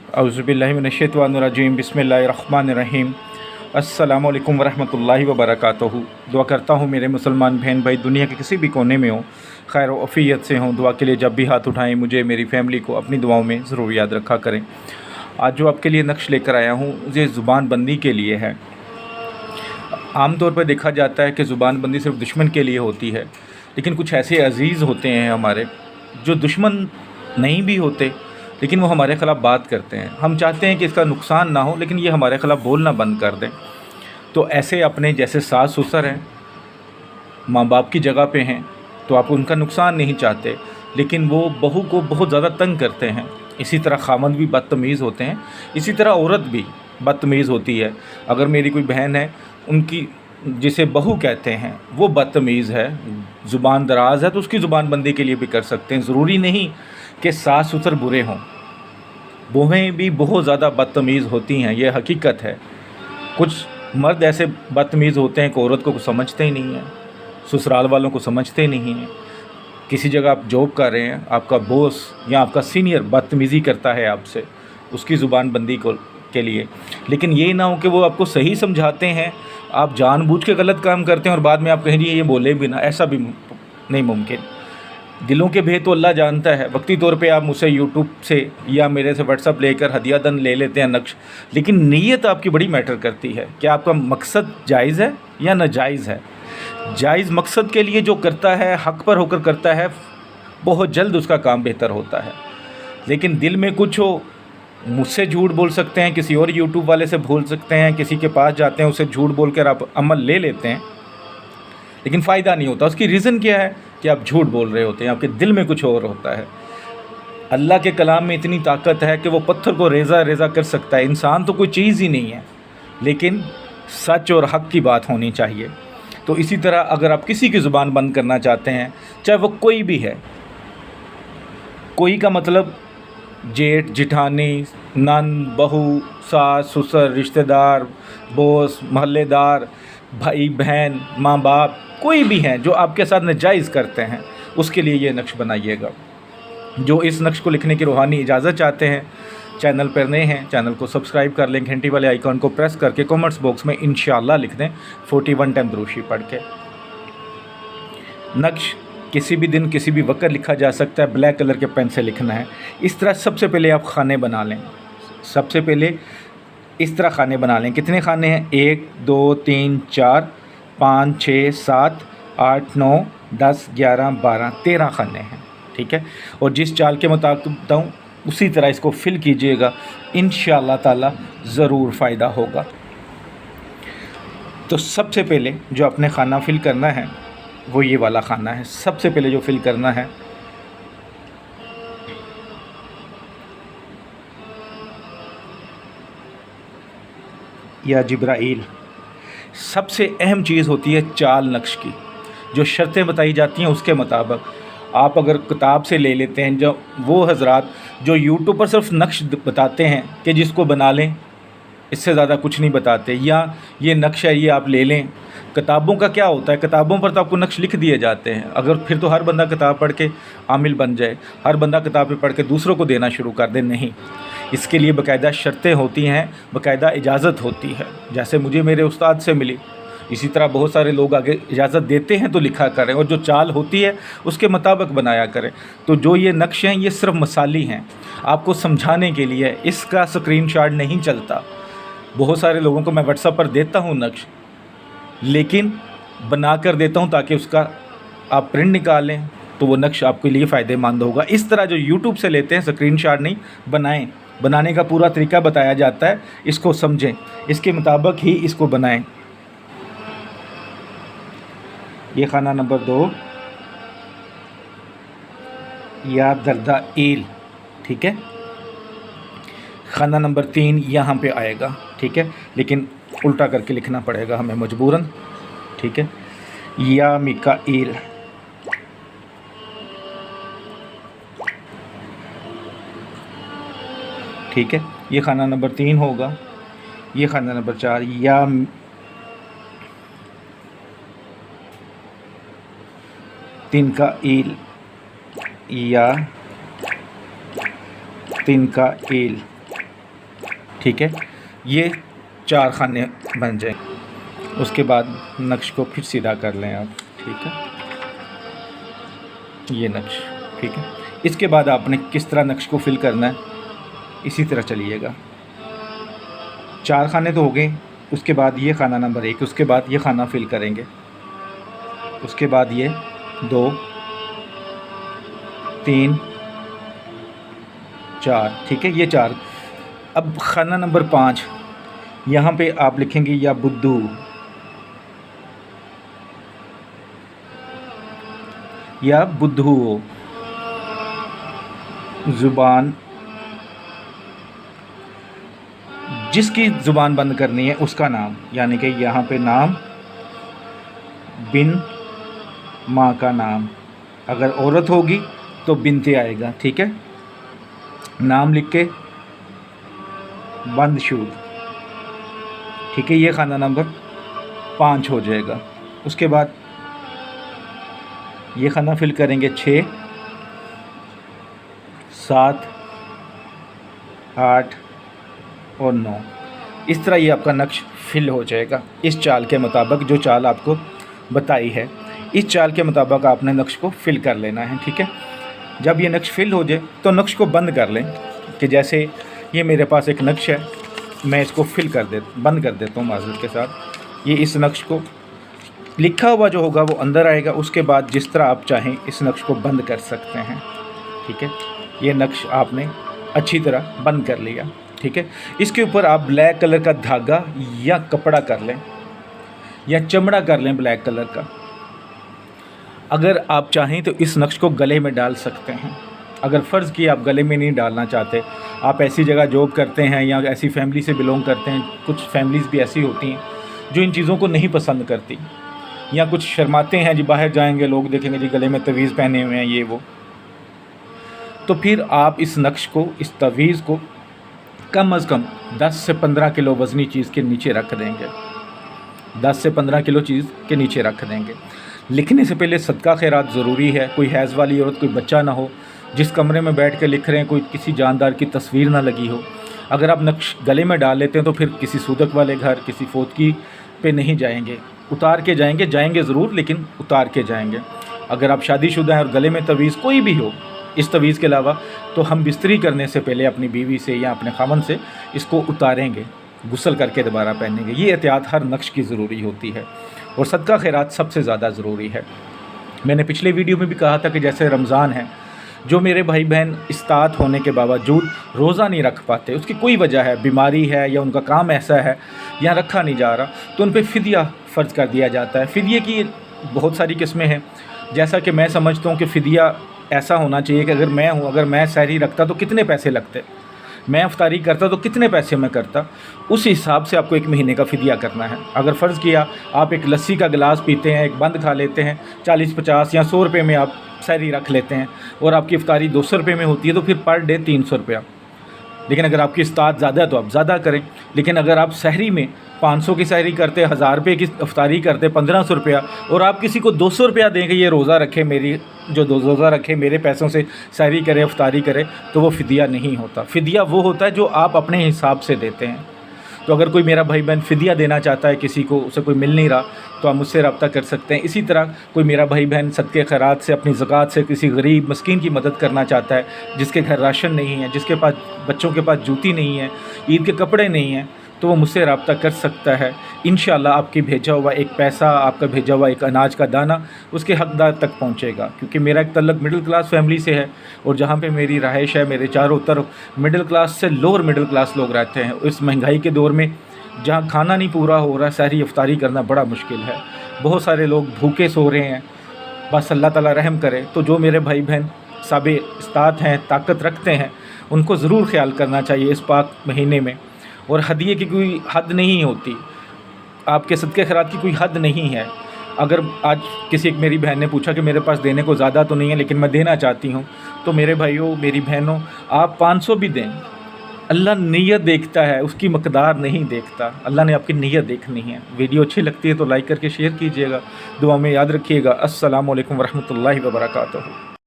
औज़ुबिल्लाहि मिनश्शैतानिर्रजीम बिस्मिल्लाहिर्रहमानिर्रहीम। अस्सलामु अलैकुम वरहमतुल्लाहि वबरकातुहू। दुआ करता हूँ मेरे मुसलमान बहन भाई दुनिया के किसी भी कोने में हो, खैर व आफियत से हों। दुआ के लिए जब भी हाथ उठाएं मुझे मेरी फ़ैमिली को अपनी दुआओं में ज़रूर याद रखा करें। आज जो आपके लिए नक्श लेकर आया हूँ ये ज़ुबान बंदी के लिए है। आम तौर पर देखा जाता है कि ज़ुबान बंदी सिर्फ दुश्मन के लिए होती है, लेकिन कुछ ऐसे अज़ीज़ होते हैं हमारे जो दुश्मन नहीं भी होते लेकिन वो हमारे ख़िलाफ़ बात करते हैं। हम चाहते हैं कि इसका नुकसान ना हो लेकिन ये हमारे ख़िलाफ़ बोलना बंद कर दें। तो ऐसे अपने जैसे सास ससुर हैं, माँ बाप की जगह पे हैं, तो आप उनका नुकसान नहीं चाहते लेकिन वो बहू को बहुत ज़्यादा तंग करते हैं। इसी तरह खामद भी बदतमीज़ होते हैं, इसी तरह औरत भी बदतमीज़ होती है। अगर मेरी कोई बहन है, उनकी जिसे बहू कहते हैं वो बदतमीज़ है, ज़ुबान दराज है, तो उसकी ज़ुबान बंदी के लिए भी कर सकते हैं। ज़रूरी नहीं कि सास ससुर बुरे हों, बहूएँ भी बहुत ज़्यादा बदतमीज़ होती हैं, ये हकीकत है। कुछ मर्द ऐसे बदतमीज़ होते हैं कि औरत को कुछ समझते ही नहीं हैं, ससुराल वालों को समझते ही नहीं हैं। किसी जगह आप जॉब कर रहे हैं, आपका बॉस या आपका सीनियर बदतमीज़ी करता है आपसे, उसकी ज़ुबान बंदी को के लिए। लेकिन ये ना हो कि वो आपको सही समझाते हैं, आप जानबूझ के गलत काम करते हैं और बाद में आप कहें जी ये बोले भी ना, ऐसा भी नहीं मुमकिन। दिलों के भेद तो अल्लाह जानता है। वक्ती तौर पे आप मुझसे यूट्यूब से या मेरे से व्हाट्सअप लेकर हदियादन ले लेते हैं नक्श, लेकिन नीयत आपकी बड़ी मैटर करती है कि आपका मकसद जायज़ है या नाजायज़ है। जायज़ मकसद के लिए जो करता है, हक़ पर होकर करता है, बहुत जल्द उसका काम बेहतर होता है। लेकिन दिल में कुछ हो, मुझसे झूठ बोल सकते हैं, किसी और यूट्यूब वाले से बोल सकते हैं, किसी के पास जाते हैं, उसे झूठ बोल कर आप अमल ले लेते हैं, लेकिन फ़ायदा नहीं होता। उसकी रीज़न क्या है कि आप झूठ बोल रहे होते हैं, आपके दिल में कुछ और होता है। अल्लाह के कलाम में इतनी ताकत है कि वो पत्थर को रेज़ा रेज़ा कर सकता है। इंसान तो कोई चीज़ ही नहीं है, लेकिन सच और हक़ की बात होनी चाहिए। तो इसी तरह अगर आप किसी की ज़ुबान बंद करना चाहते हैं, चाहे वो कोई भी है, कोई का मतलब जेठ जिठानी, नंद बहू, सास ससुर, रिश्तेदार, बॉस, मोहल्लेदार, भाई बहन, माँ बाप, कोई भी हैं जो आपके साथ नाजायज़ करते हैं, उसके लिए ये नक्श बनाइएगा। जो इस नक्श को लिखने की रूहानी इजाज़त चाहते हैं, चैनल पर नए हैं, चैनल को सब्सक्राइब कर लें, घंटी वाले आइकॉन को प्रेस करके कमेंट्स बॉक्स में इंशाअल्लाह लिख दें 41 टाइम दुरूशी पढ़ के। नक्श किसी भी दिन किसी भी वक्त लिखा जा सकता है, ब्लैक कलर के पेन से लिखना है। इस तरह सबसे पहले आप खाने बना लें। सबसे पहले इस तरह खाने बना लें। कितने खाने हैं? 1 2 3 4 5 6 7 8 9 10 11 12 13 खाने हैं, ठीक है। और जिस चाल के मुताबिक बताऊँ उसी तरह इसको फिल कीजिएगा, इंशाअल्लाह ताला ज़रूर फ़ायदा होगा। तो सबसे पहले जो अपने खाना फिल करना है वो ये वाला खाना है। सबसे पहले जो फिल करना है, या जिब्राइल। सबसे अहम चीज़ होती है चाल नक्श की, जो शर्तें बताई जाती हैं उसके मुताबिक। आप अगर किताब से ले लेते हैं, जो वो हजरात जो यूट्यूब पर सिर्फ नक्श बताते हैं कि जिसको बना लें, इससे ज़्यादा कुछ नहीं बताते, या ये नक्श है ये आप ले लें। किताबों का क्या होता है, किताबों पर तो आपको नक्श लिख दिए जाते हैं। अगर फिर तो हर बंदा किताब पढ़ के आमिल बन जाए, हर बंदा किताबें पढ़ के दूसरों को देना शुरू कर दे, नहीं। इसके लिए बाकायदा शर्तें होती हैं, बाकायदा इजाज़त होती है। जैसे मुझे मेरे उस्ताद से मिली, इसी तरह बहुत सारे लोग आगे इजाज़त देते हैं तो लिखा करें, और जो चाल होती है उसके मुताबिक बनाया करें। तो जो ये नक्श हैं ये सिर्फ मसाली हैं, आपको समझाने के लिए। इसका स्क्रीनशॉट नहीं चलता। बहुत सारे लोगों को मैं व्हाट्सएप पर देता हूँ नक्श, लेकिन बना कर देता हूँ ताकि उसका आप प्रिंट निकालें तो वो नक्श आपके लिए फ़ायदेमंद होगा। इस तरह जो यूट्यूब से लेते हैं स्क्रीनशॉट नहीं बनाएं। बनाने का पूरा तरीका बताया जाता है, इसको समझें, इसके मुताबिक ही इसको बनाएं। ये खाना नंबर 2 या दर्दा ईल, ठीक है। खाना नंबर 3 यहाँ पे आएगा, ठीक है, लेकिन उल्टा करके लिखना पड़ेगा हमें मजबूरन, ठीक है। या मिकाईल, ठीक है। ये खाना नंबर 3 होगा। ये खाना नंबर 4 या तिनका ईल, या तिनका ईल, ठीक है, ये 4 खाने बन जाएं। उसके बाद नक्श को फिर सीधा कर लें आप, ठीक है, ये नक्श, ठीक है। इसके बाद आपने किस तरह नक्श को फिल करना है, इसी तरह चलिएगा। 4 खाने तो हो गए, उसके बाद ये खाना नंबर 1, उसके बाद ये खाना फिल करेंगे, उसके बाद ये 2 3 4, ठीक है, ये 4। अब खाना नंबर 5, यहाँ पे आप लिखेंगे या बुद्धू, या बुद्धू, ज़ुबान, जिसकी ज़ुबान बंद करनी है उसका नाम, यानी कि यहाँ पे नाम बिन माँ का नाम, अगर औरत होगी तो बिनते आएगा, ठीक है। नाम लिख के बंद शुद, ठीक है, ये खाना नंबर 5 हो जाएगा। उसके बाद ये खाना फिल करेंगे 6 7 8 और 9। इस तरह ये आपका नक्श फिल हो जाएगा इस चाल के मुताबिक, जो चाल आपको बताई है, इस चाल के मुताबिक आपने नक्श को फिल कर लेना है, ठीक है। जब ये नक्श फिल हो जाए तो नक्श को बंद कर लें, कि जैसे ये मेरे पास एक नक्श है, मैं इसको बंद कर देता हूँ माज़रत के साथ। ये इस नक्श को लिखा हुआ जो होगा वो अंदर आएगा, उसके बाद जिस तरह आप चाहें इस नक्श को बंद कर सकते हैं, ठीक है। ये नक्श आपने अच्छी तरह बंद कर लिया, ठीक है। इसके ऊपर आप ब्लैक कलर का धागा या कपड़ा कर लें, या चमड़ा कर लें ब्लैक कलर का। अगर आप चाहें तो इस नक्श को गले में डाल सकते हैं। अगर फ़र्ज़ कि आप गले में नहीं डालना चाहते, आप ऐसी जगह जॉब करते हैं या ऐसी फैमिली से बिलोंग करते हैं, कुछ फैमिलीज़ भी ऐसी होती हैं जो इन चीज़ों को नहीं पसंद करती, या कुछ शर्माते हैं जी, बाहर जाएंगे लोग देखेंगे जी गले में तवीज़ पहने हुए हैं ये वो, तो फिर आप इस नक्श को, इस तवीज़ को कम अज़ कम 10 से 15 किलो वज़नी चीज़ के नीचे रख देंगे, 10 से 15 किलो चीज़ के नीचे रख देंगे। लिखने से पहले सदका खैरात ज़रूरी है। कोई हैज़ वाली औरत, कोई बच्चा ना हो, जिस कमरे में बैठ के लिख रहे हैं कोई किसी जानदार की तस्वीर ना लगी हो। अगर आप नक्श गले में डाल लेते हैं तो फिर किसी सूदक वाले घर, किसी फोतकी पे नहीं जाएंगे, उतार के जाएंगे ज़रूर, लेकिन उतार के जाएंगे। अगर आप शादीशुदा हैं और गले में तवीज़ कोई भी हो इस तवीज़ के अलावा, तो हम बिस्तरी करने से पहले अपनी बीवी से या अपने खामन से इसको उतारेंगे, गुस्ल करके दोबारा पहनेंगे। ये एहतियात हर नक्श की ज़रूरी होती है, और सदका खैरात सबसे ज़्यादा ज़रूरी है। मैंने पिछले वीडियो में भी कहा था कि जैसे रमज़ान है, जो मेरे भाई बहन इस्तात होने के बावजूद रोज़ा नहीं रख पाते, उसकी कोई वजह है, बीमारी है या उनका काम ऐसा है या रखा नहीं जा रहा, तो उन पर फ़िदिया फ़र्ज़ कर दिया जाता है। फ़िदिये की बहुत सारी किस्में हैं। जैसा कि मैं समझता हूँ कि फ़िदिया ऐसा होना चाहिए कि अगर मैं सहरी रखता तो कितने पैसे लगते, मैं अफ्तारी करता तो कितने पैसे में करता, उस हिसाब से आपको 1 महीने का फ़िदिया करना है। अगर फ़र्ज़ किया आप एक लस्सी का गिलास पीते हैं, एक बंद खा लेते हैं, 40-50 या 100 रुपये में आप सहरी रख लेते हैं, और आपकी इफ्तारी 200 रुपये में होती है, तो फिर पर डे 300 रुपया। लेकिन अगर आपकी इस्तात ज़्यादा है तो आप ज़्यादा करें। लेकिन अगर आप सहरी में 500 की सहरी करते, 1000 रुपये की इफ्तारी करते, 1500 रुपया, और आप किसी को 200 रुपया दें कि ये रोज़ा रखे, मेरी जो रोज़ा रखे मेरे पैसों से सहरी करे, इफ्तारी करे, तो वो फ़िदिया नहीं होता। फ़िदिया वो होता है जो आप अपने हिसाब से देते हैं। तो अगर कोई मेरा भाई बहन फ़िदिया देना चाहता है, किसी को उसे कोई मिल नहीं रहा, तो आप मुझसे रब्ता कर सकते हैं। इसी तरह कोई मेरा भाई बहन सदक़े खैरात से, अपनी ज़कात से किसी गरीब मस्कीन की मदद करना चाहता है, जिसके घर राशन नहीं है, जिसके पास बच्चों के पास जूती नहीं है, ईद के कपड़े नहीं हैं, तो वो मुझसे रब्ता कर सकता है। इंशाअल्लाह आपकी भेजा हुआ एक पैसा, आपका भेजा हुआ एक अनाज का दाना उसके हकदार तक पहुंचेगा। क्योंकि मेरा एक तल्लक मिडिल क्लास फैमिली से है, और जहां पे मेरी रहाइश है, मेरे चारों तरफ मिडिल क्लास से लोअर मिडिल क्लास लोग रहते हैं। इस महंगाई के दौर में जहां खाना नहीं पूरा हो रहा, सहरी इफ्तारी करना बड़ा मुश्किल है। बहुत सारे लोग भूखे सो रहे हैं, बस अल्लाह ताला रहम करे। तो जो मेरे भाई बहन साबे इस्तात हैं, ताकत रखते हैं, उनको ज़रूर ख्याल करना चाहिए इस पाक महीने में। और हदिये की कोई हद नहीं होती, आपके सदक़े खैरात की कोई हद नहीं है। अगर आज किसी एक मेरी बहन ने पूछा कि मेरे पास देने को ज़्यादा तो नहीं है लेकिन मैं देना चाहती हूँ, तो मेरे भाइयों, मेरी बहनों, आप 500 भी दें। अल्लाह नीयत देखता है, उसकी मकदार नहीं देखता। अल्लाह ने आपकी नीयत देखनी है। वीडियो अच्छी लगती है तो लाइक करके शेयर कीजिएगा। दुआ में याद रखिएगा। अस्सलामु अलैकुम वरहमतुल्लाहि वबरकातुहू।